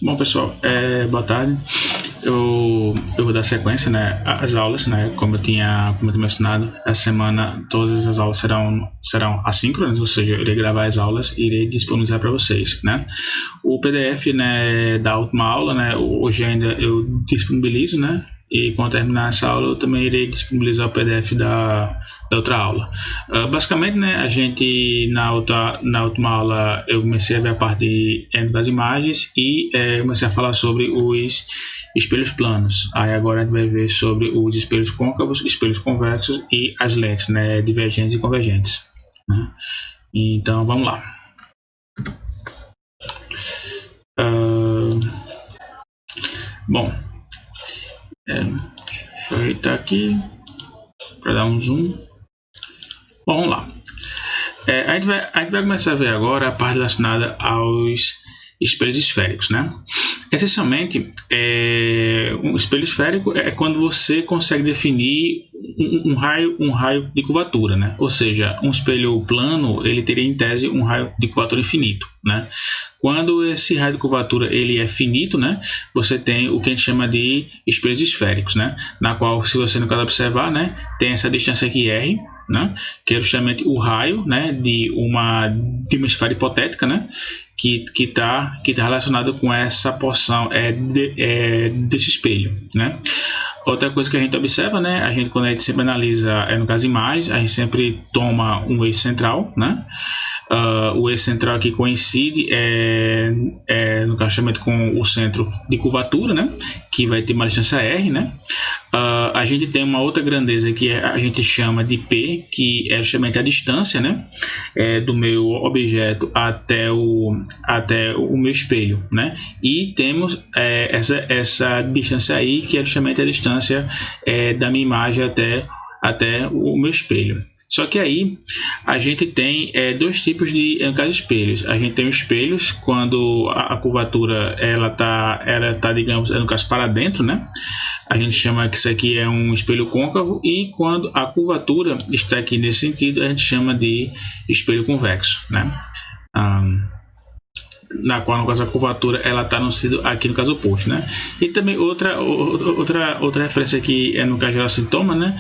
Bom, pessoal, boa tarde. Eu vou dar sequência, né, às aulas, né, como eu tinha mencionado. Essa semana todas as aulas serão assíncronas, ou seja, eu irei gravar as aulas e irei disponibilizar para vocês, né. O PDF, né, da última aula, né, hoje ainda eu disponibilizo, né, e quando terminar essa aula eu também irei disponibilizar o PDF da outra aula. Basicamente, né, a gente na última aula eu comecei a ver a parte das imagens e comecei a falar sobre os espelhos planos. Aí agora a gente vai ver sobre os espelhos côncavos, espelhos convexos e as lentes, né, divergentes e convergentes, né? Então vamos lá. Bom, deixa eu ajeitar aqui para dar um zoom. Bom, vamos lá. A gente vai começar a ver agora a parte relacionada aos espelhos esféricos, né? Essencialmente, um espelho esférico é quando você consegue definir um raio de curvatura, né? Ou seja, um espelho plano ele teria em tese um raio de curvatura infinito, né? Quando esse raio de curvatura ele é finito, né? Você tem o que a gente chama de espelhos esféricos, né? Na qual, se você no caso observar, né, tem essa distância aqui R, né? Que é justamente o raio, né, de uma esfera hipotética, né? Que está relacionado com essa porção desse espelho, né? Outra coisa que a gente observa, né? A gente, quando a gente sempre analisa, no caso imagens, a gente sempre toma um eixo central, né? O eixo central aqui coincide no casamento com o centro de curvatura, né? Que vai ter uma distância R, né? A gente tem uma outra grandeza que a gente chama de P, que é justamente a distância, né, do meu objeto até o meu espelho, né? E temos essa distância aí, que é justamente a distância da minha imagem até o meu espelho. Só que aí a gente tem dois tipos de espelhos. A gente tem os espelhos quando a curvatura ela tá, digamos, no caso para dentro, né? A gente chama que isso aqui é um espelho côncavo, e quando a curvatura está aqui nesse sentido, a gente chama de espelho convexo, né? Na qual, no caso, a curvatura ela está no sentido aqui no caso oposto, né? E também outra referência que no caso geral sintoma, né?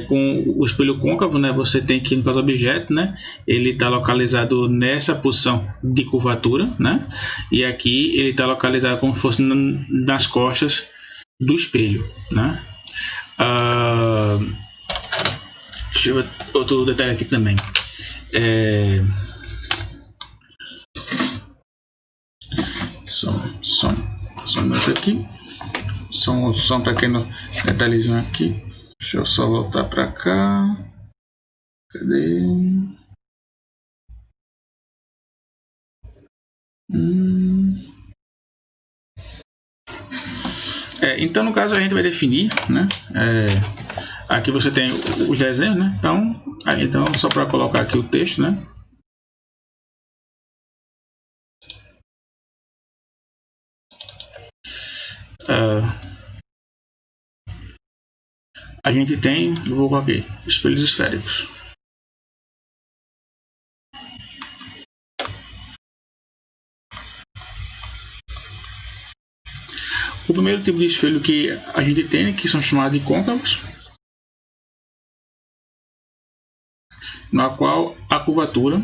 Com o espelho côncavo, né? Você tem que, no caso, objeto, né? Ele está localizado nessa posição de curvatura, né? E aqui ele está localizado como se fosse nas costas do espelho, né? Deixa eu ver outro detalhe aqui também. Só um minuto aqui. Só um pequeno detalhezinho aqui. Deixa eu só voltar para cá. Cadê? Então, no caso, a gente vai definir, né? Aqui você tem os desenhos, né? Então só para colocar aqui o texto, né? A gente tem, vou colocar aqui, espelhos esféricos. O primeiro tipo de espelho que a gente tem, que são chamados de côncavos, na qual a curvatura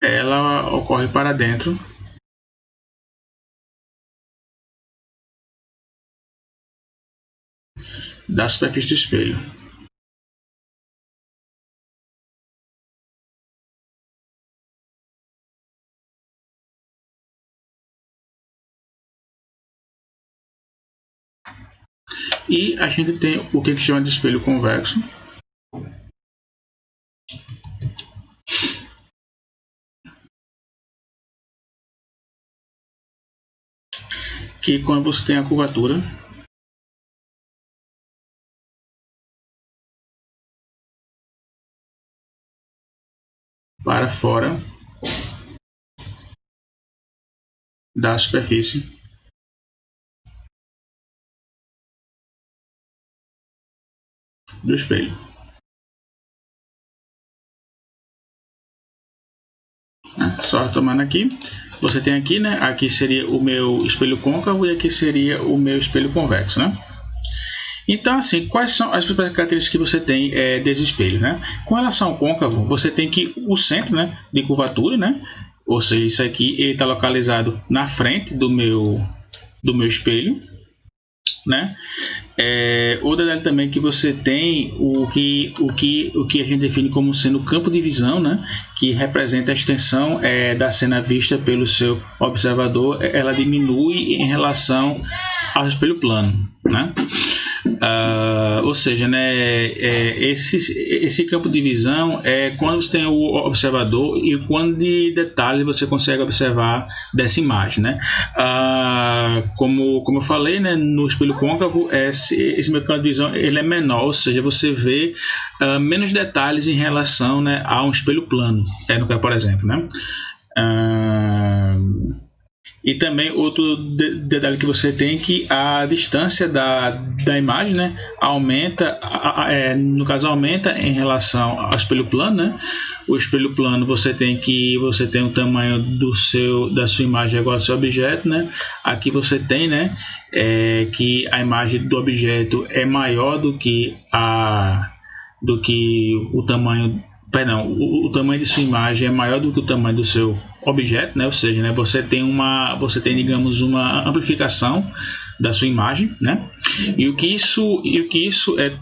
ela ocorre para dentro da superfície do espelho. E a gente tem o que chama de espelho convexo, que quando você tem a curvatura para fora da superfície do espelho. né? Só retomando aqui, você tem aqui, né? Aqui seria o meu espelho côncavo e aqui seria o meu espelho convexo, né? Então, assim, quais são as principais características que você tem desse espelho, né? Com relação ao côncavo, você tem que o centro, né, de curvatura, né? Ou seja, isso aqui ele está localizado na frente do meu espelho, né? O detalhe também que você tem o que a gente define como sendo o campo de visão, né? Que representa a extensão da cena vista pelo seu observador, ela diminui em relação ao espelho plano, né? Ou seja, né, esse campo de visão é quando você tem o observador e o quanto de detalhes você consegue observar dessa imagem, né? Como eu falei, né, no espelho côncavo, esse meu campo de visão ele é menor, ou seja, você vê menos detalhes em relação, né, a um espelho plano, por exemplo, né? E também outro detalhe que você tem que a distância da imagem, né, aumenta, aumenta em relação ao espelho plano, né? O espelho plano você tem o tamanho da sua imagem igual ao seu objeto, né? Aqui você tem, né, que a imagem do objeto é maior do que o tamanho. Perdão, o tamanho de sua imagem é maior do que o tamanho do seu objeto, né? Ou seja, né, você tem digamos uma amplificação da sua imagem, né? E o que isso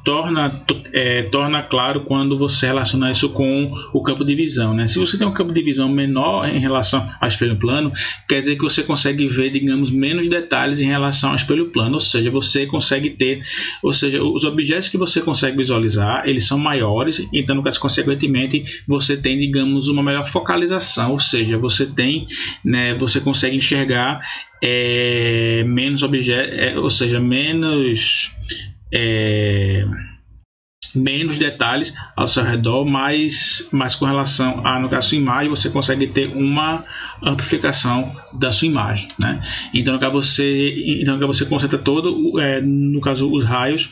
torna claro quando você relaciona isso com o campo de visão, né? Se você tem um campo de visão menor em relação ao espelho plano, quer dizer que você consegue ver, digamos, menos detalhes em relação ao espelho plano, ou seja, você consegue ter, ou seja, os objetos que você consegue visualizar, eles são maiores, então, no caso, consequentemente, você tem, digamos, uma melhor focalização, ou seja, você tem, né, você consegue enxergar menos objetos, ou seja, menos detalhes ao seu redor, mas com relação à sua imagem, você consegue ter uma amplificação da sua imagem, né? Então, você concentra no caso, os raios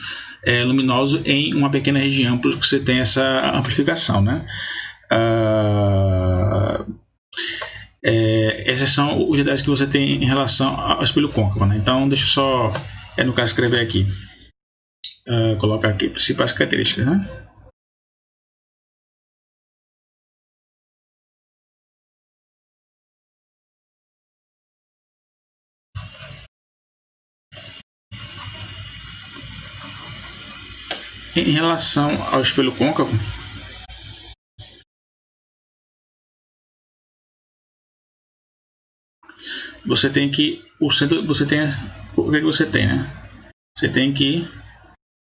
luminosos em uma pequena região, por isso que você tem essa amplificação, né? Esses são os detalhes que você tem em relação ao espelho côncavo, né? Então, deixa eu só, no caso, escrever aqui. Colocar aqui principais características, né? Em relação ao espelho côncavo, você tem que o centro, o que você tem, né? Você tem que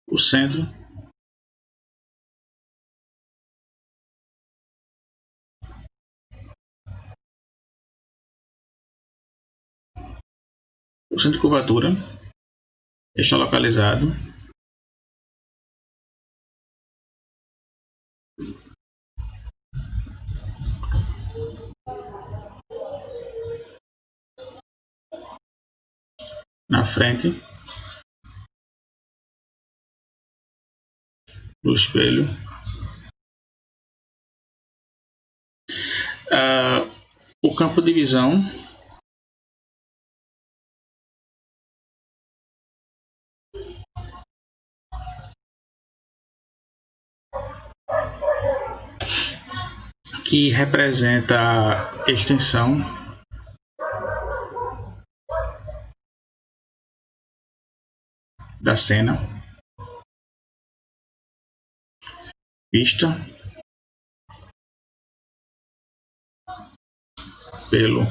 o centro de curvatura está localizado na frente do espelho. O campo de visão que representa a extensão da cena vista pelo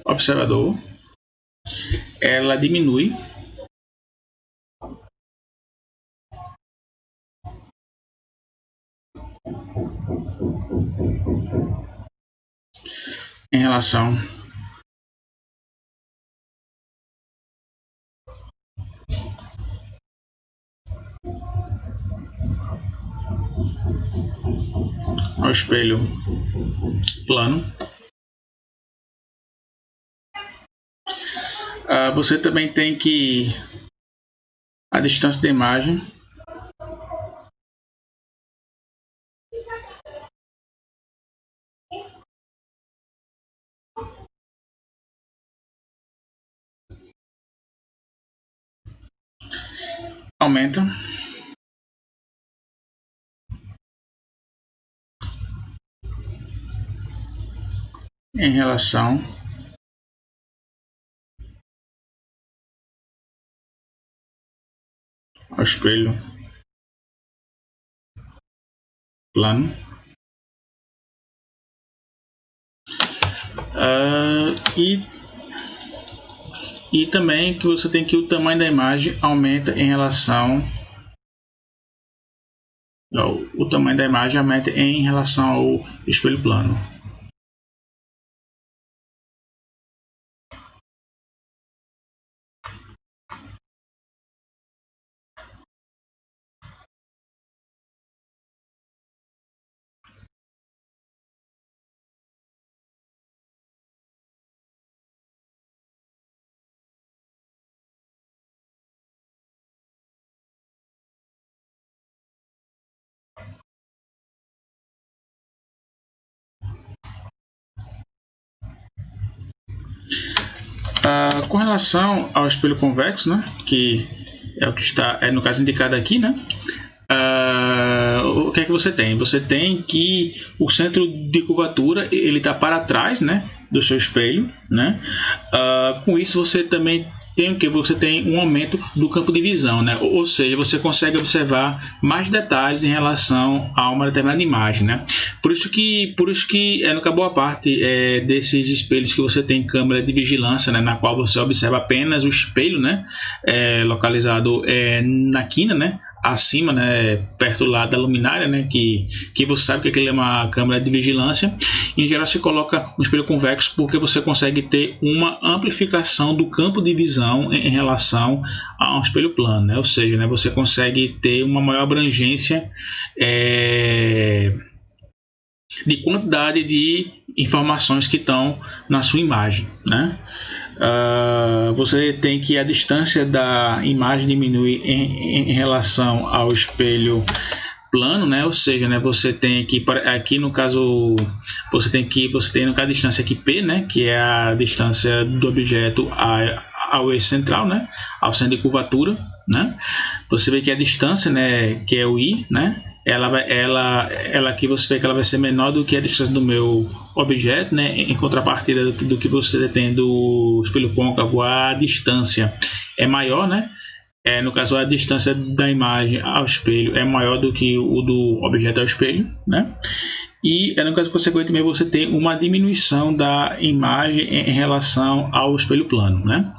observador, ela diminui em relação ao espelho plano. Você também tem que a distância da imagem aumenta em relação ao espelho plano. E também que você tem que o tamanho da imagem aumenta em relação o tamanho da imagem aumenta em relação ao espelho plano. Com relação ao espelho convexo, né, que é o que está no caso indicado aqui, né, o que é que você tem? Você tem que o centro de curvatura ele está para trás, né, do seu espelho, né? Com isso você também tem o que? Você tem um aumento do campo de visão, né? Ou seja, você consegue observar mais detalhes em relação a uma determinada imagem, né? Por isso que no que boa parte desses espelhos que você tem câmera de vigilância, né, na qual você observa apenas o espelho, né, localizado na quina, né, acima, né, perto lá da luminária, né, que você sabe que aquilo é uma câmera de vigilância. Em geral se coloca um espelho convexo porque você consegue ter uma amplificação do campo de visão em relação a um espelho plano, né? Ou seja, né, você consegue ter uma maior abrangência de quantidade de informações que estão na sua imagem, né? Você tem que a distância da imagem diminui em relação ao espelho plano, né? Ou seja, né, você tem aqui no caso você tem no caso a distância aqui P, né, que é a distância do objeto ao eixo central, né, ao centro de curvatura, né? Você vê que a distância, né, que é o I, né, ela aqui você vê que ela vai ser menor do que a distância do meu objeto, né, em contrapartida do que você tem do espelho côncavo, a distância é maior, né? No caso, a distância da imagem ao espelho é maior do que o do objeto ao espelho, né? E no caso consequentemente você tem uma diminuição da imagem em relação ao espelho plano, né?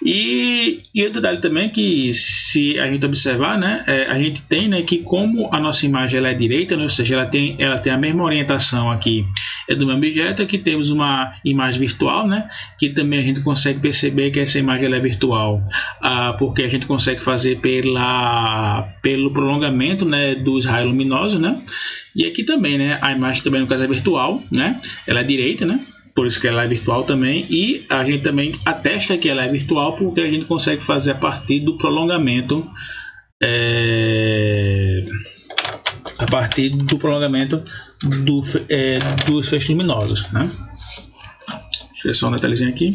E outro detalhe também que se a gente observar, né, a gente tem, né, que como a nossa imagem ela é direita, né, ou seja, ela tem a mesma orientação aqui do meu objeto, aqui temos uma imagem virtual, né, que também a gente consegue perceber que essa imagem ela é virtual, porque a gente consegue fazer pelo prolongamento, né, dos raios luminosos, né, e aqui também, né, a imagem também no caso é virtual, né, ela é direita, né, por isso que ela é virtual também, e a gente também atesta que ela é virtual porque a gente consegue fazer a partir do prolongamento dos feixes luminosos, né? Deixa eu ver só um detalhezinho aqui.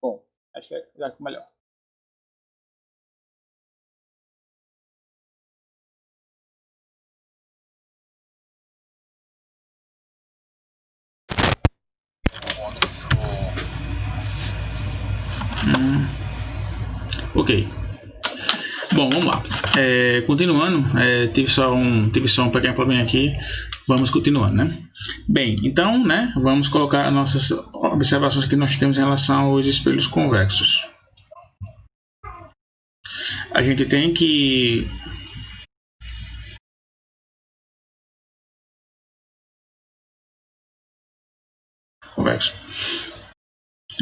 Bom, acho que já ficou melhor. Ok. Bom, vamos lá. Continuando, tive só um pequeno problema aqui. Vamos continuando, né? Bem, então, né, vamos colocar as nossas observações que nós temos em relação aos espelhos convexos. A gente tem que convexo.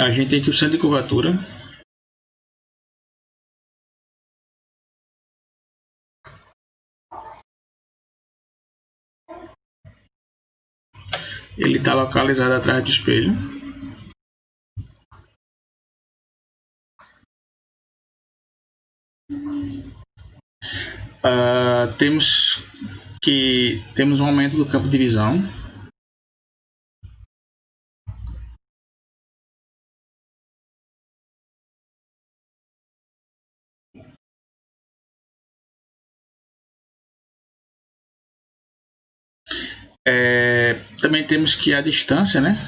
A gente tem que o centro de curvatura ele está localizado atrás do espelho. Temos um aumento do campo de visão. Também temos que a distância, né?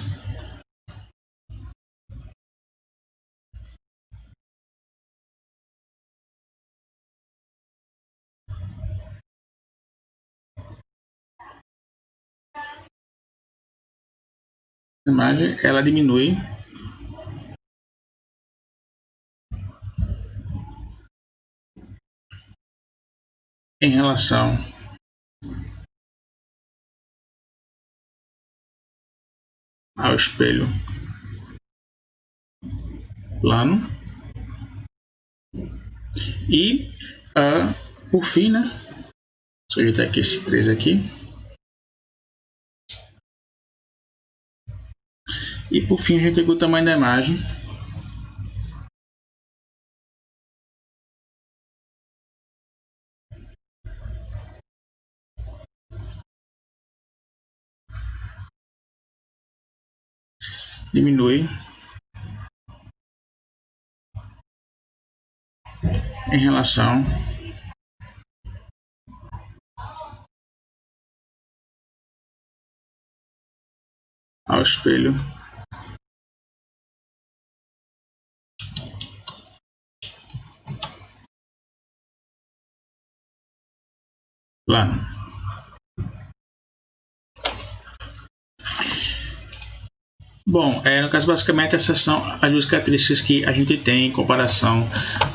A imagem ela diminui em relação ao espelho plano e por fim, né? Deixa eu ajeitar aqui esse 3 aqui. E por fim a gente tem o tamanho da imagem diminui em relação ao espelho plano. Bom, no caso basicamente essas são as duas características que a gente tem em comparação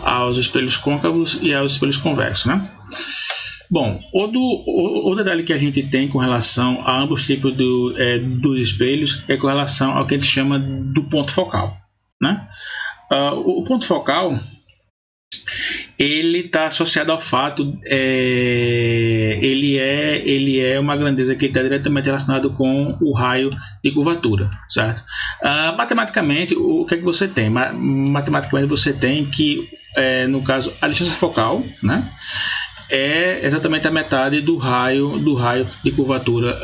aos espelhos côncavos e aos espelhos convexos, né? Bom, o detalhe que a gente tem com relação a ambos tipos dos espelhos é com relação ao que a gente chama do ponto focal, né? O ponto focal ele está associado ao fato, ele é uma grandeza que está diretamente relacionado com o raio de curvatura, certo? Matematicamente, o que é que você tem? Matematicamente você tem que, no caso, a distância focal, né, é exatamente a metade do raio de curvatura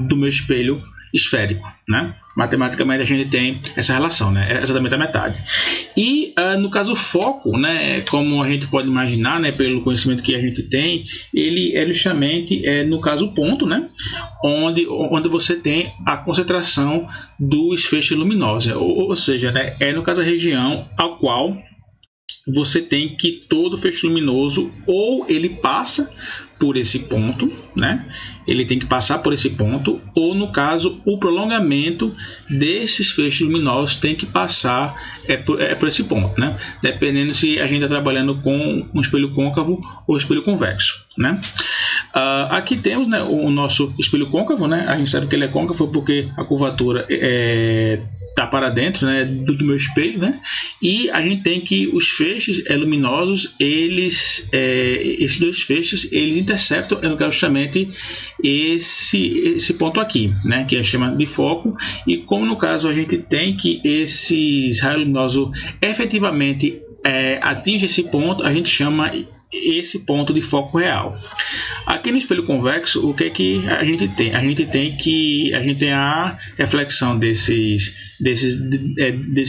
do meu espelho esférico, né? Matematicamente a gente tem essa relação, né? É exatamente a metade. E no caso o foco, né, como a gente pode imaginar, né, pelo conhecimento que a gente tem, ele é justamente no caso o ponto, né, onde você tem a concentração dos feixes luminosos, ou seja, né, é no caso a região ao qual você tem que todo feixe luminoso ou ele passa por esse ponto, né? Ele tem que passar por esse ponto, ou no caso o prolongamento desses feixes luminosos tem que passar por esse ponto, né? Dependendo se a gente está trabalhando com um espelho côncavo ou espelho convexo, né? Aqui temos, né, o nosso espelho côncavo, né? A gente sabe que ele é côncavo porque a curvatura está para dentro, né, do meu espelho, né? E a gente tem que os feixes luminosos, esses dois feixes, eles interceptam, no caso, justamente esse ponto aqui, né, que é chamado de foco. E como no caso a gente tem que esses raios luminosos efetivamente atingem esse ponto, a gente chama esse ponto de foco real. Aqui no espelho convexo, o que é que a gente tem? A gente tem a reflexão desses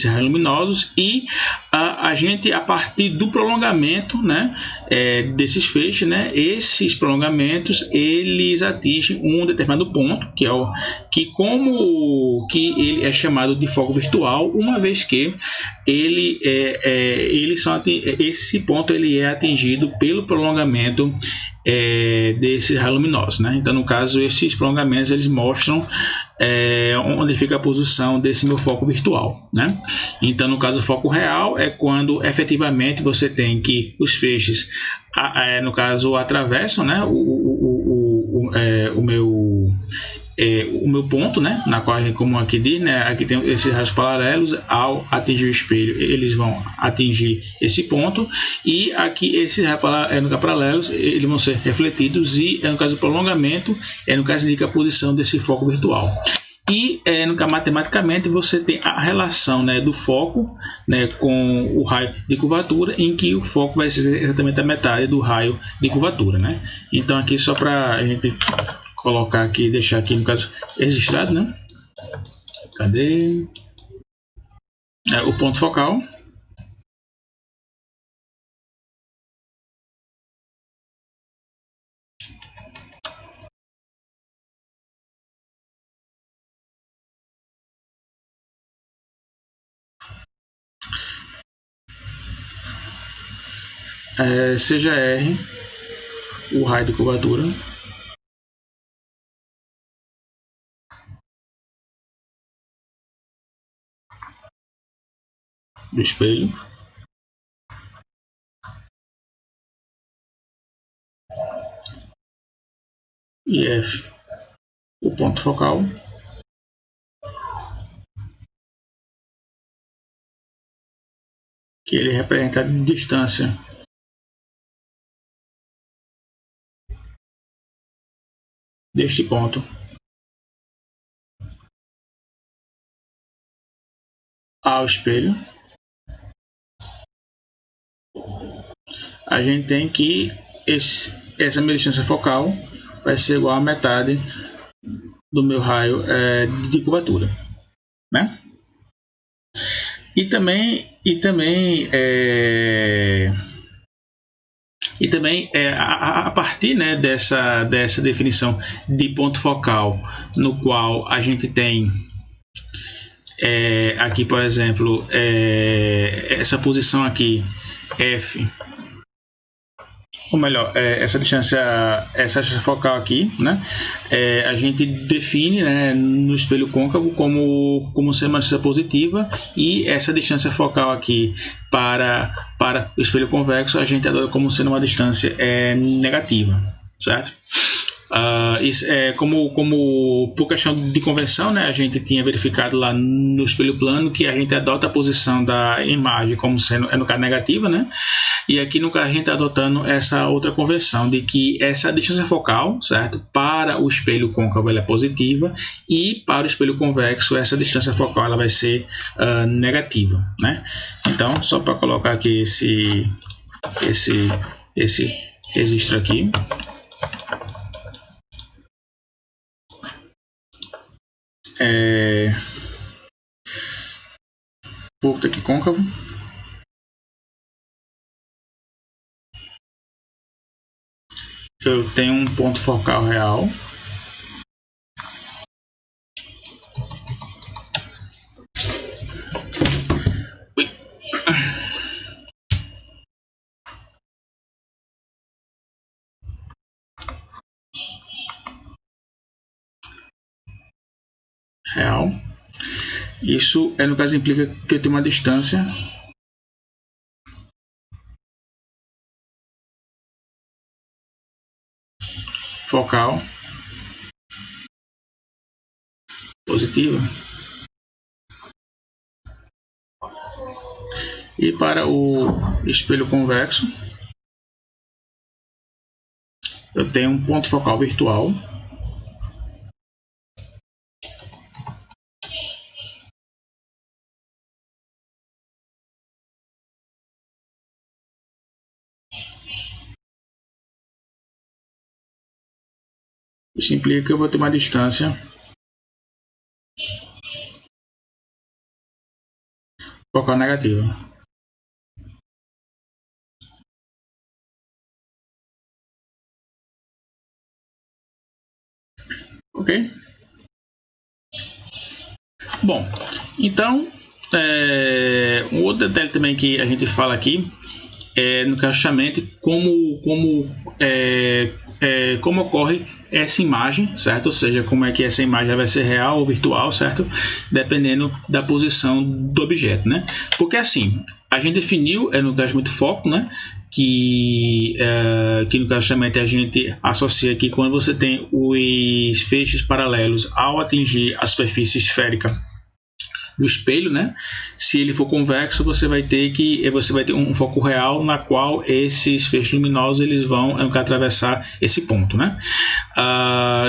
raios luminosos e a gente, a partir do prolongamento, né, desses feixes, né, esses prolongamentos eles atingem um determinado ponto, que ele é chamado de foco virtual, uma vez que esse ponto ele é atingido pelo prolongamento desses raios luminosos, né? Então, no caso, esses prolongamentos eles mostram onde fica a posição desse meu foco virtual, né? Então, no caso, o foco real é quando efetivamente você tem que os feixes, no caso, atravessam, né, o meu ponto, né, na qual, como aqui diz, né, aqui tem esses raios paralelos, ao atingir o espelho, eles vão atingir esse ponto, e aqui esses raios paralelos, eles vão ser refletidos, e no caso do prolongamento, no caso indica a posição desse foco virtual. E matematicamente você tem a relação, né, do foco, né, com o raio de curvatura, em que o foco vai ser exatamente a metade do raio de curvatura, né? Então aqui só para a gente colocar aqui, deixar aqui no caso registrado, né? Cadê? O ponto focal. seja R o raio de curvatura do espelho e F o ponto focal que ele representa a distância deste ponto ao espelho. A gente tem que essa minha distância focal vai ser igual a metade do meu raio de curvatura, né? E também a partir, né, dessa definição de ponto focal, no qual a gente tem aqui, por exemplo, essa posição aqui, F, ou melhor, essa distância focal aqui, né, a gente define, né, no espelho côncavo como sendo uma distância positiva, e essa distância focal aqui para o espelho convexo a gente adota como sendo uma distância negativa, certo? Isso como por questão de convenção, né, a gente tinha verificado lá no espelho plano que a gente adota a posição da imagem como sendo, no caso, negativa, né? E aqui no caso a gente está adotando essa outra convenção de que essa distância focal, certo, para o espelho côncavo ela é positiva, e para o espelho convexo essa distância focal ela vai ser negativa, né? Então, só para colocar aqui esse registro aqui. Ponto aqui côncavo, eu tenho um ponto focal real, isso no caso implica que eu tenho uma distância focal positiva, e para o espelho convexo eu tenho um ponto focal virtual Isso implica que eu vou ter uma distância focal negativa. Ok? Bom, então, um outro detalhe também que a gente fala aqui no caso justamente como ocorre essa imagem, certo? Ou seja, como é que essa imagem vai ser real ou virtual, certo? Dependendo da posição do objeto, né? Porque assim, a gente definiu no caso muito foco, né? Que no caso justamente a gente associa aqui quando você tem os feixes paralelos ao atingir a superfície esférica do espelho, né? Se ele for convexo, você vai ter um foco real na qual esses feixes luminosos eles vão atravessar esse ponto, né?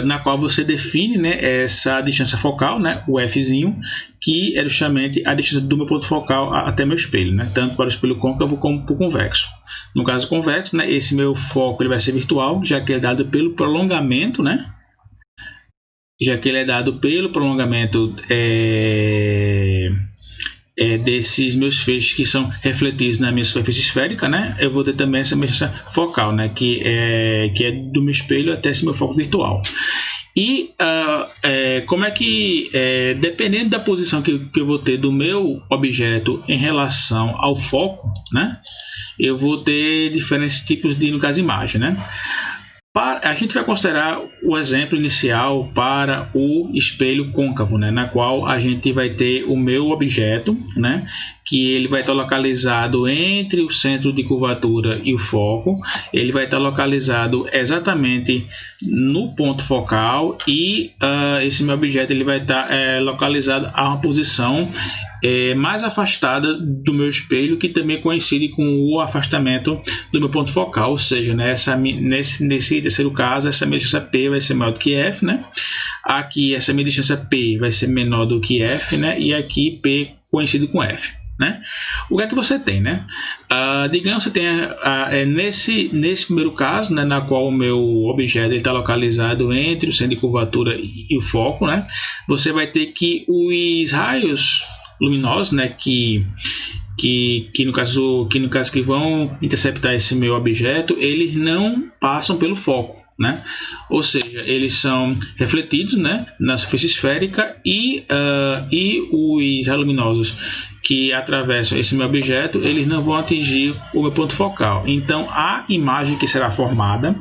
Na qual você define, né, essa distância focal, né, o Fzinho, que é justamente a distância do meu ponto focal até meu espelho, né? Tanto para o espelho côncavo como para o convexo. No caso convexo, né, esse meu foco ele vai ser virtual, já que ele é dado pelo prolongamento, né? Desses meus feixes que são refletidos na minha superfície esférica, né? Eu vou ter também essa distância focal, né? Que é do meu espelho até esse meu foco virtual. E como é que, dependendo da posição que eu vou ter do meu objeto em relação ao foco, né, eu vou ter diferentes tipos de, no caso, imagem, né? A gente vai considerar o exemplo inicial para o espelho côncavo, né, na qual a gente vai ter o meu objeto, né, que ele vai estar localizado entre o centro de curvatura e o foco. Ele vai estar localizado exatamente no ponto focal e esse meu objeto ele vai estar localizado a uma posição mais afastada do meu espelho, que também coincide com o afastamento do meu ponto focal, ou seja, né, nesse terceiro caso, essa minha distância P vai ser maior do que F, né? Aqui essa minha distância P vai ser menor do que F, né? E aqui P coincide com F. Né? O que é que você tem, né? Digamos que você tem nesse primeiro caso, né, na qual o meu objeto está localizado entre o centro de curvatura e o foco, né? Você vai ter que os raios luminosos, né, que no caso que vão interceptar esse meu objeto, eles não passam pelo foco, né? Ou seja, eles são refletidos, né, na superfície esférica e os raios luminosos que atravessam esse meu objeto, eles não vão atingir o meu ponto focal. Então, a imagem que será formada,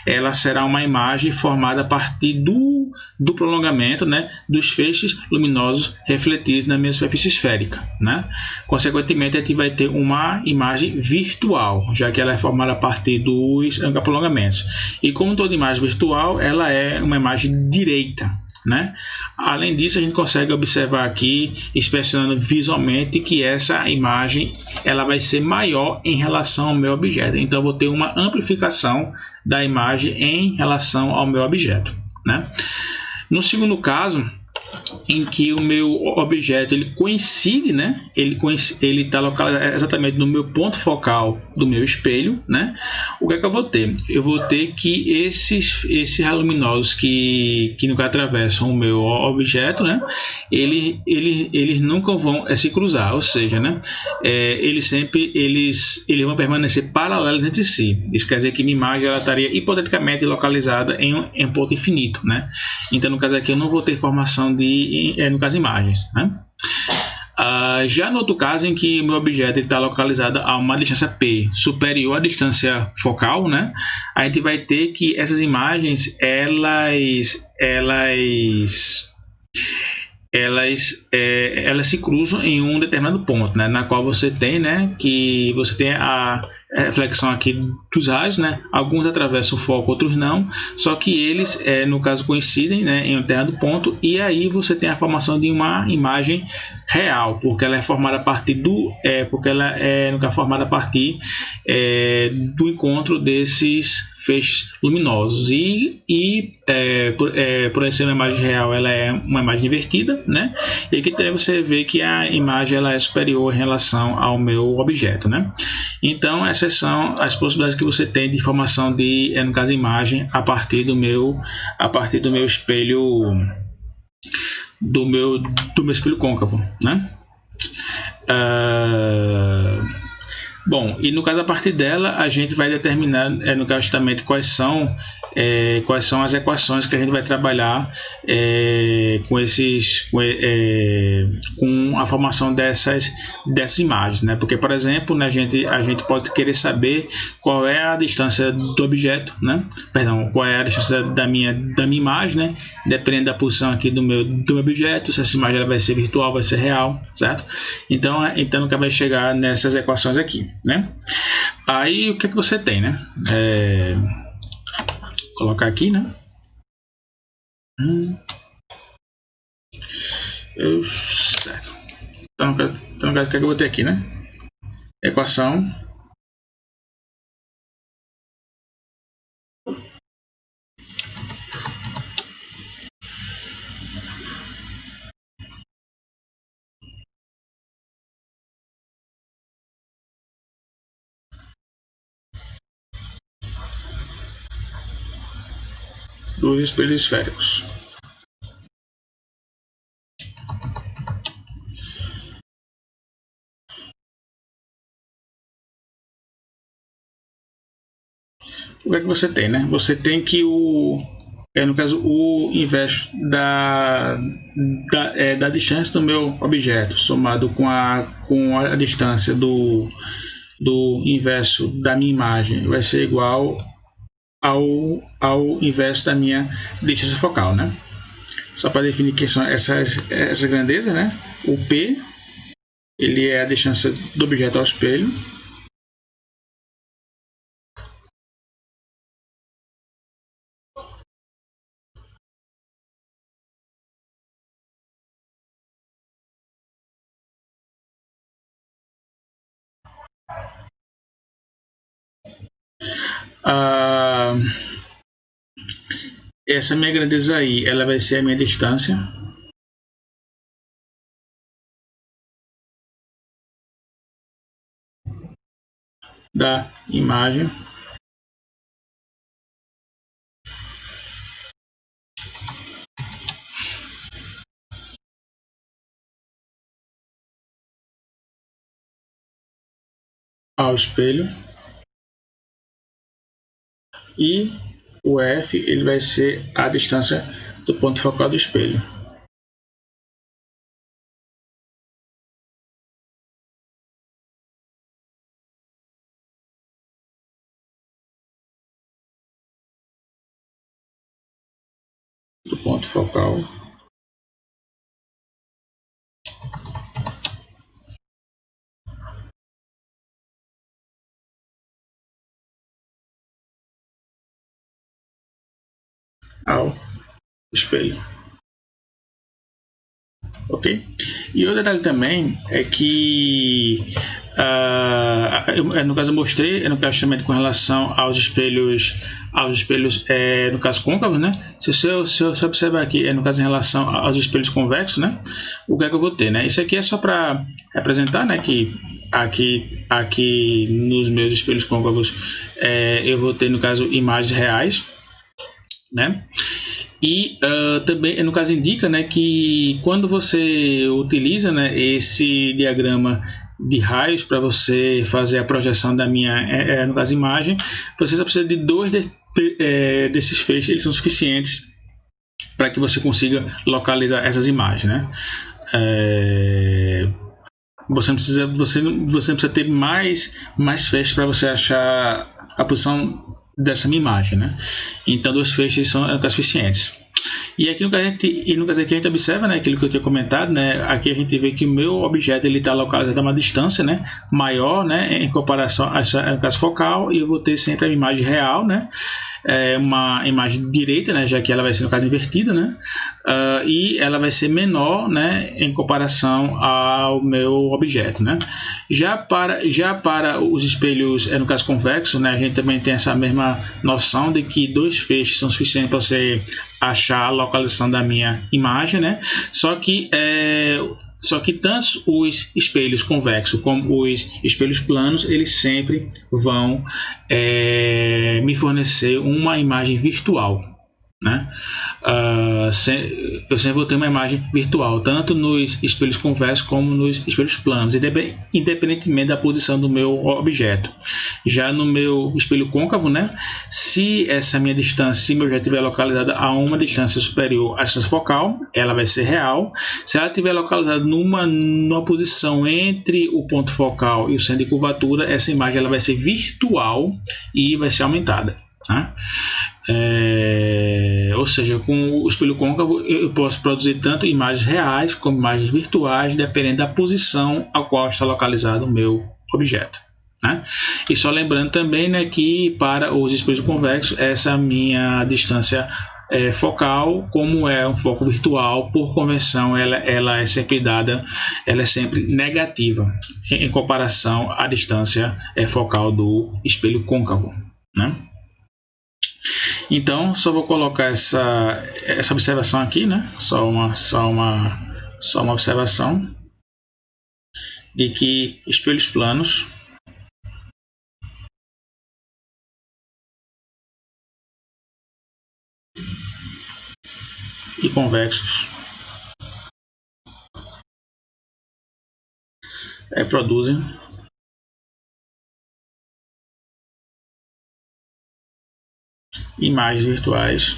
ela será uma imagem formada a partir do prolongamento, né, dos feixes luminosos refletidos na minha superfície esférica, né? Consequentemente, a gente vai ter uma imagem virtual, já que ela é formada a partir dos prolongamentos. E como toda imagem virtual, ela é uma imagem direita, né? Além disso, a gente consegue observar aqui, inspecionando visualmente, que essa imagem ela vai ser maior em relação ao meu objeto. Então, eu vou ter uma amplificação da imagem em relação ao meu objeto, né? No segundo caso, em que o meu objeto ele coincide, né? Ele está localizado exatamente no meu ponto focal do meu espelho, né? O que é que eu vou ter? Eu vou ter que esses raios luminosos que no caso atravessam o meu objeto, né? Eles nunca vão se cruzar, ou seja, né? Eles vão permanecer paralelos entre si. Isso quer dizer que minha imagem ela estaria hipoteticamente localizada em um ponto infinito, né? Então, no caso aqui, eu não vou ter formação no caso, imagens, né? Já no outro caso, em que o meu objeto está localizado a uma distância P superior à distância focal, né? A gente vai ter que essas imagens, elas se cruzam em um determinado ponto, né, na qual você tem, né, que você tem a reflexão aqui dos raios, né, alguns atravessam o foco, outros não, só que eles, no caso, coincidem, né, em um determinado ponto, e aí você tem a formação de uma imagem real, porque ela é formada a partir do encontro desses feixes luminosos por ser uma imagem real, ela é uma imagem invertida, né? E aqui também você vê que a imagem ela é superior em relação ao meu objeto, né? Então essas são as possibilidades que você tem de formação de, no caso, imagem a partir do meu espelho espelho côncavo, né? Bom, e no caso a partir dela a gente vai determinar no caso justamente quais são as equações que a gente vai trabalhar com a formação dessas imagens, né? Porque, por exemplo, né, a gente pode querer saber qual é a distância do objeto, né? Perdão, qual é a distância da minha imagem, né? Dependendo da posição aqui do meu objeto, se essa imagem ela vai ser virtual, vai ser real, certo? Então nunca vai chegar nessas equações aqui, né? Aí o que você tem, né? Colocar aqui, né? Certo. Então, o que eu vou ter aqui, né? Equação dos espelhos esféricos. O que é que você tem, né? Você tem que no caso, o inverso da distância do meu objeto, somado com a distância do inverso da minha imagem, vai ser igual ao inverso da minha distância focal, né? Só para definir que são essas grandezas, né? O P, ele é a distância do objeto ao espelho. Essa minha grandeza aí, ela vai ser a minha distância da imagem ao espelho, e o F, ele vai ser a distância do ponto focal do espelho. Do ponto focal ao espelho. Ok? E outro detalhe também é que, no caso, eu mostrei no caso também com relação aos espelhos, no caso côncavos, né? Se você observar aqui, no caso em relação aos espelhos convexos, né? O que é que eu vou ter, né? Isso aqui é só para representar, né? Que aqui nos meus espelhos côncavos eu vou ter, no caso, imagens reais, né? E também, no caso, indica, né, que quando você utiliza, né, esse diagrama de raios para você fazer a projeção da minha, no caso, imagem, você só precisa de dois desses feixes, eles são suficientes para que você consiga localizar essas imagens, né? Você não precisa ter mais feixes para você achar a posição dessa minha imagem, né? Então, dois feixes são suficientes. E aqui no caso aqui a gente observa, né, aquilo que eu tinha comentado, né? Aqui a gente vê que o meu objeto ele está localizado a uma distância, né, maior, né, em comparação a essa, no caso focal, e eu vou ter sempre a imagem real, né? Uma imagem direita, né, já que ela vai ser no caso invertida, né, e ela vai ser menor, né, em comparação ao meu objeto, né. Já para os espelhos, no caso convexo, né, a gente também tem essa mesma noção de que dois feixes são suficientes para você achar a localização da minha imagem, né. Só que tanto os espelhos convexos como os espelhos planos, eles sempre vão me fornecer uma imagem virtual, né? Eu sempre vou ter uma imagem virtual, tanto nos espelhos convexos como nos espelhos planos, independentemente da posição do meu objeto. Já no meu espelho côncavo, né, se essa minha distância, se meu objeto estiver localizado a uma distância superior à distância focal, ela vai ser real. Se ela estiver localizada numa posição entre o ponto focal e o centro de curvatura, essa imagem ela vai ser virtual e vai ser aumentada, né? Ou seja, com o espelho côncavo eu posso produzir tanto imagens reais como imagens virtuais, dependendo da posição a qual está localizado o meu objeto, né? E só lembrando também, né, que para os espelhos convexos, essa minha distância focal, como é um foco virtual, por convenção, ela é sempre dada, ela é sempre negativa em comparação à distância focal do espelho côncavo, né? Então, só vou colocar essa observação aqui, né? Só uma observação de que espelhos planos e convexos produzem imagens virtuais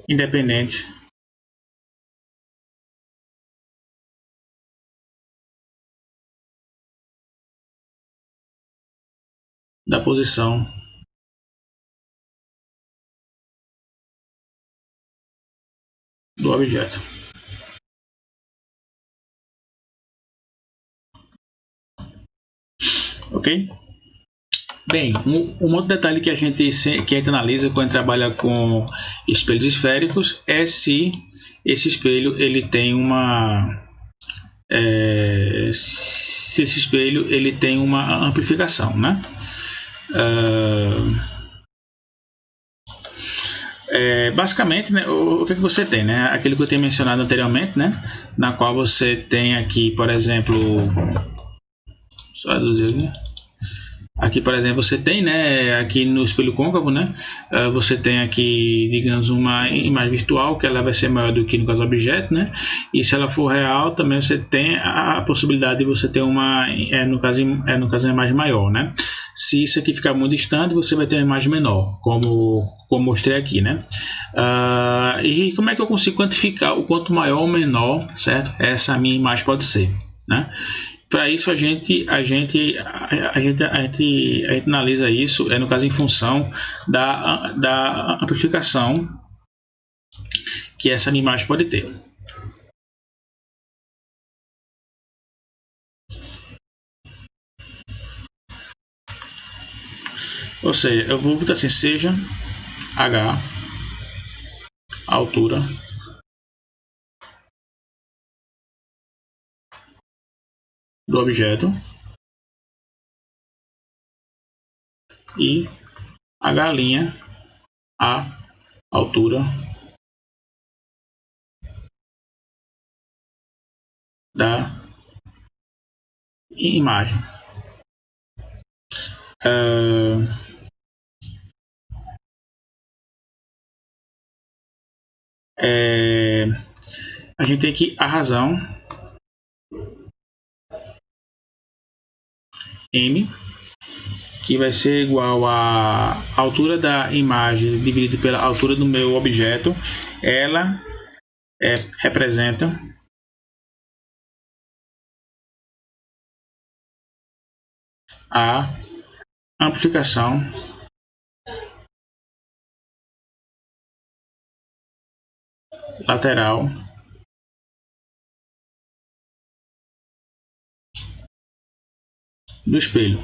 independente da posição do objeto. Ok? Bem, um outro detalhe que a gente analisa quando trabalha com espelhos esféricos é se esse espelho ele tem se esse espelho ele tem uma amplificação, né? Basicamente, né, o que você tem, né? Aquilo que eu tinha mencionado anteriormente, né? Na qual você tem aqui, por exemplo, só reduzir aqui. Aqui, por exemplo, você tem, né, aqui no espelho côncavo, né, você tem aqui, digamos, uma imagem virtual que ela vai ser maior do que no caso do objeto, né, e se ela for real, também você tem a possibilidade de você ter uma, no caso, uma imagem maior, né. Se isso aqui ficar muito distante, você vai ter uma imagem menor, como mostrei aqui, né. E como é que eu consigo quantificar o quanto maior ou menor, certo, essa minha imagem pode ser, né. Para isso a gente analisa isso, no caso em função da amplificação que essa imagem pode ter. Ou seja, eu vou botar assim, seja H a altura do objeto e H' a altura da imagem. A gente tem aqui a razão M, que vai ser igual à altura da imagem dividida pela altura do meu objeto. Ela representa a amplificação lateral do espelho.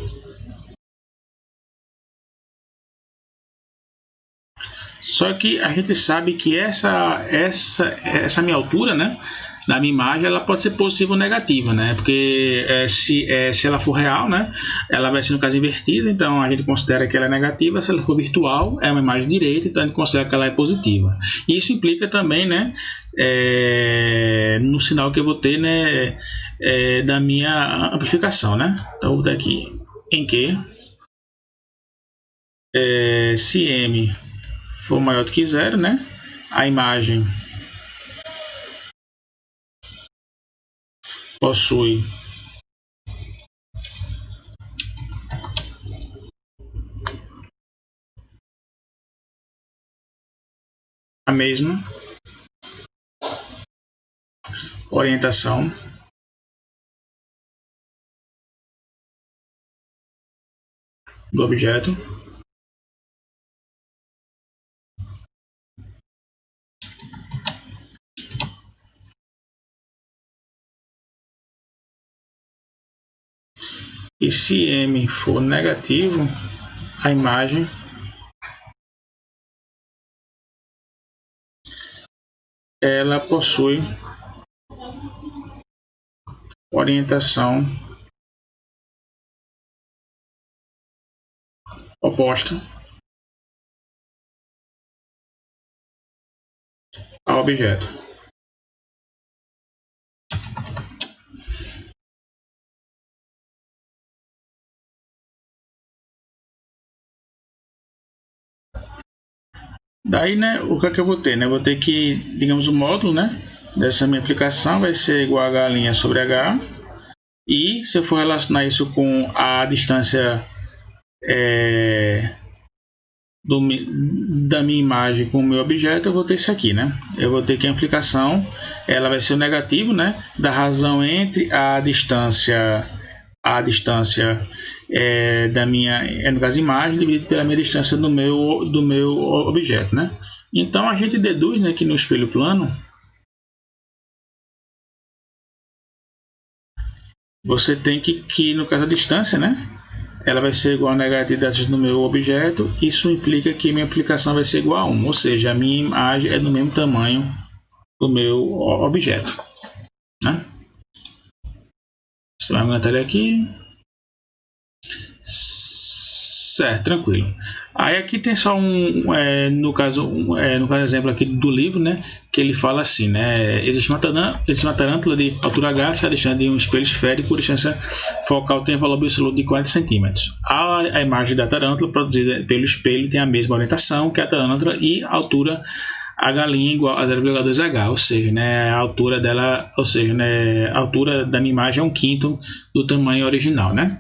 Só que a gente sabe que essa minha altura, né, da minha imagem, ela pode ser positiva ou negativa, né? Porque se ela for real, né, ela vai ser no caso invertida, então a gente considera que ela é negativa. Se ela for virtual, é uma imagem direita, então a gente considera que ela é positiva. E isso implica também, né, no sinal que eu vou ter, né, da minha amplificação, né? Então eu vou botar aqui em que se M for maior do que zero, né, a imagem possui a mesma orientação do objeto e se M for negativo, a imagem ela possui orientação oposta ao objeto. Daí, né, o que é que eu vou ter? Né? Eu vou ter que, digamos, o módulo, né, dessa minha aplicação vai ser igual a H' sobre H. E se eu for relacionar isso com a distância da minha imagem com o meu objeto, eu vou ter isso aqui, né? Eu vou ter que a implicação, ela vai ser o negativo, né, da razão entre a distância da minha, no caso, imagem, dividido pela minha distância do meu objeto, né? Então a gente deduz, né, que no espelho plano você tem que no caso a distância, né, ela vai ser igual a negativo do meu objeto. Isso implica que minha aplicação vai ser igual a 1, ou seja, a minha imagem é do mesmo tamanho do meu objeto, né? Você vai aumentar ele aqui. Certo, tranquilo. Aí aqui tem só no caso exemplo aqui do livro, né, que ele fala assim, né, existe uma tarântula de altura h, que é a distância de um espelho esférico, a distância focal tem valor absoluto de 40 cm. A imagem da tarântula produzida pelo espelho tem a mesma orientação que a tarântula e a altura h' igual a 0,2h, ou seja, né, a altura dela, ou seja, né, a altura da minha imagem é 1/5 do tamanho original, né?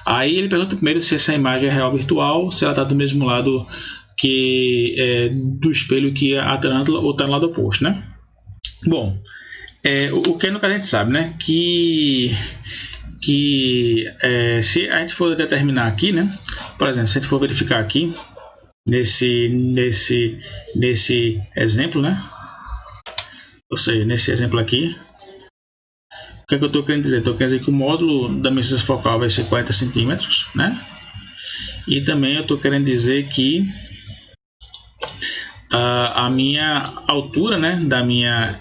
Aí ele pergunta primeiro se essa imagem é real ou virtual, se ela está do mesmo lado do espelho que a tarântula ou está no lado oposto, né? Bom, o que no caso a gente sabe, né, que se a gente for determinar aqui, né, por exemplo, se a gente for verificar aqui nesse exemplo, né? Ou seja, nesse exemplo aqui, o que é que eu estou querendo dizer? Estou querendo dizer que o módulo da minha distância focal vai ser 40 centímetros, né? E também eu estou querendo dizer que a minha altura, né, da minha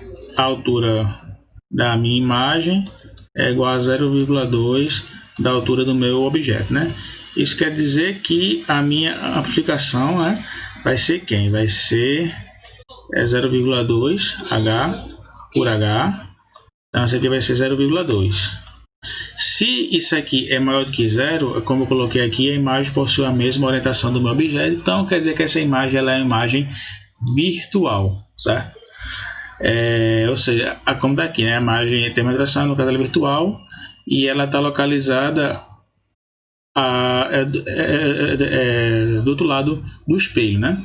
imagem é igual a 0,2 da altura do meu objeto, né? Isso quer dizer que a minha amplificação, né, vai ser quem? Vai ser 0,2 H por H. Então isso aqui vai ser 0,2. Se isso aqui é maior do que 0, como eu coloquei aqui, a imagem possui a mesma orientação do meu objeto. Então quer dizer que essa imagem ela é uma imagem virtual, certo? Ou seja, como daqui, né, a imagem tem uma orientação, no caso ela é virtual, e ela está localizada do outro lado do espelho, né?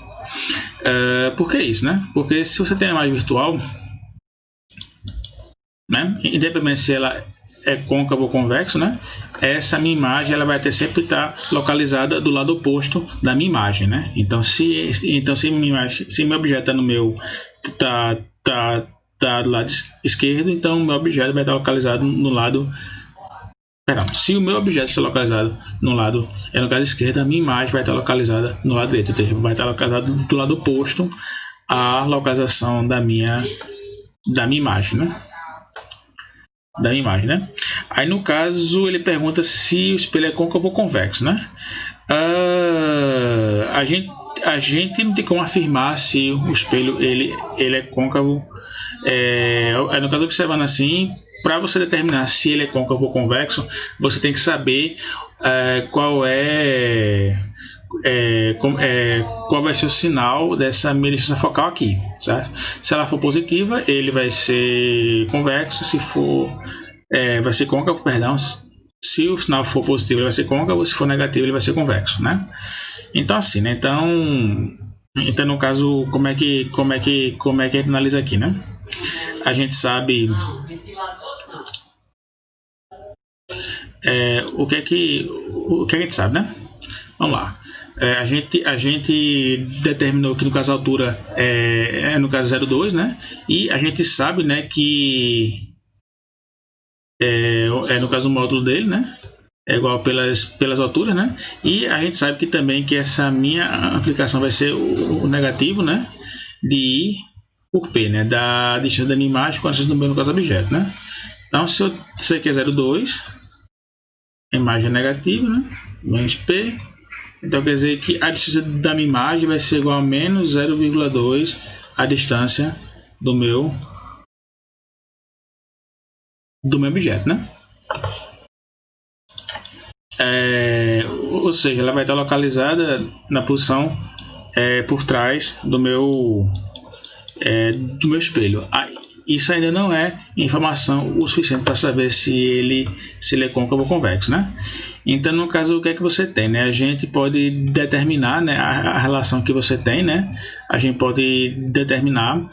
Por que isso, né? Porque se você tem a imagem virtual, né, independente se ela é côncavo ou convexo, né, essa minha imagem ela vai sempre estar localizada do lado oposto da minha imagem, né? Então se meu objeto está no meu do lado esquerdo, então o meu objeto vai estar localizado no lado. Se o meu objeto está localizado no lado esquerdo, a minha imagem vai estar localizada no lado direito, ou seja, vai estar localizada do lado oposto à localização da minha imagem, né? Aí no caso ele pergunta se o espelho é côncavo ou convexo, né? A gente não tem como afirmar se o espelho ele é côncavo. No caso, observando assim, para você determinar se ele é côncavo ou convexo, você tem que saber qual vai ser o sinal dessa minha distância focal aqui, certo? Se ela for positiva, ele vai ser convexo. Se for vai ser côncavo, perdão. Se o sinal for positivo, ele vai ser côncavo. Se for negativo, ele vai ser convexo, né? Então assim, né? Então no caso, como é que a gente analisa aqui, né? A gente sabe o que a gente sabe, né? Vamos lá. A gente determinou que no caso a altura no caso 0,2, né? E a gente sabe, né, que no caso o módulo dele, né, é igual pelas alturas, né? E a gente sabe que também que essa minha aplicação vai ser o negativo, né, de I por P, né, da distância da minha imagem com a distância do meu, no caso, objeto, né? Então, se isso aqui é 0,2, a imagem é negativa, né, menos P, então quer dizer que a distância da minha imagem vai ser igual a menos 0,2 a distância do meu objeto, né? Ou seja, ela vai estar localizada na posição por trás do meu espelho. isso ainda não é informação o suficiente para saber se ele é côncavo ou convexo, né? Então, no caso, o que é que você tem, né? A gente pode determinar, né, a relação que você tem, né? A gente pode determinar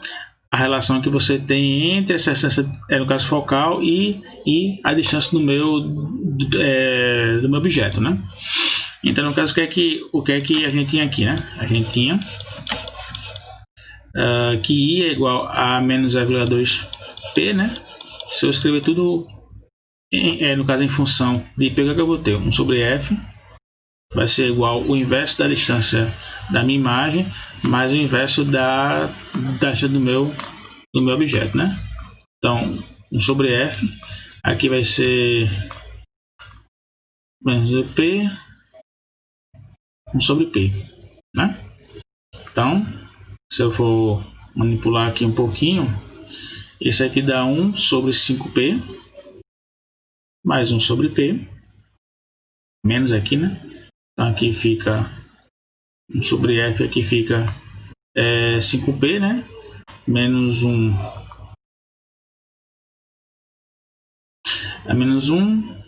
a relação que você tem entre essa distância, no caso focal, e a distância do meu objeto, né? Então, no caso, o que é que a gente tinha aqui, né? A gente tinha que I é igual a menos 0,2P, né? Se eu escrever tudo, no caso, em função de P, que eu vou ter? 1 sobre F vai ser igual o inverso da distância da minha imagem mais o inverso da distância do meu objeto, né? Então, 1 sobre F, aqui vai ser menos P, 1 sobre P, né? Então, se eu for manipular aqui um pouquinho, esse aqui dá 1 sobre 5P, mais 1 sobre P, menos aqui, né? Então, aqui fica 1 sobre F, aqui fica 5P, né? Menos 1 é menos 1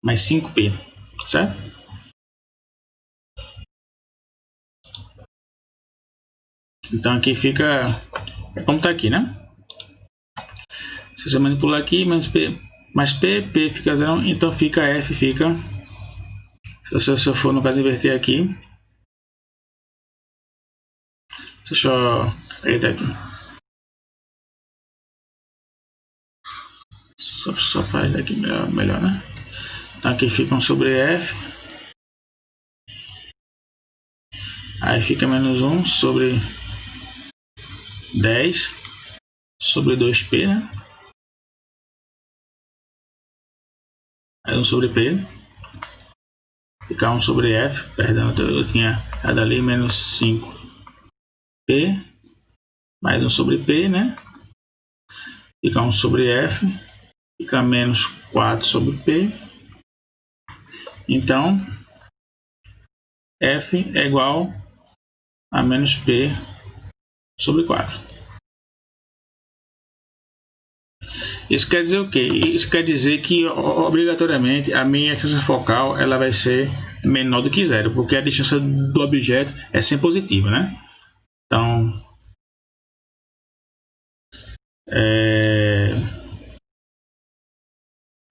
mais 5P, certo? Então aqui fica, como está aqui, né? Se você manipular aqui, mais P fica 0, então fica F, fica, se eu for no caso inverter aqui, deixa eu editar aqui, só para ele aqui melhor, né? Então aqui fica 1 sobre F, aí fica menos 1 sobre 10 sobre 2P, né? Aí 1 sobre P, fica 1 sobre F, perdão, eu tinha dado ali, menos 5P, mais 1 sobre P, né? Fica 1 sobre F, fica menos 4 sobre P. Então, F é igual a menos P sobre 4. Isso quer dizer o quê? Isso quer dizer que, obrigatoriamente, a minha distância focal ela vai ser menor do que zero, porque a distância do objeto é sempre positiva, né? Então,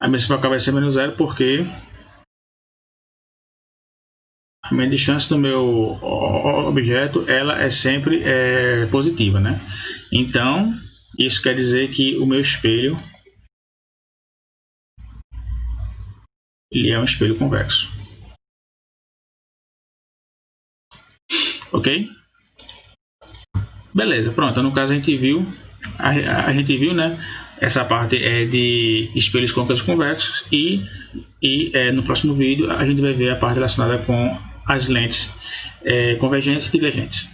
a minha distância focal vai ser menos zero, porque a minha distância do meu objeto ela é sempre positiva, né? Então, isso quer dizer que o meu espelho ele é um espelho convexo. Ok? Beleza, pronto. No caso a gente viu, né? Essa parte é de espelhos côncavos convexos e no próximo vídeo a gente vai ver a parte relacionada com as lentes convergentes e divergentes.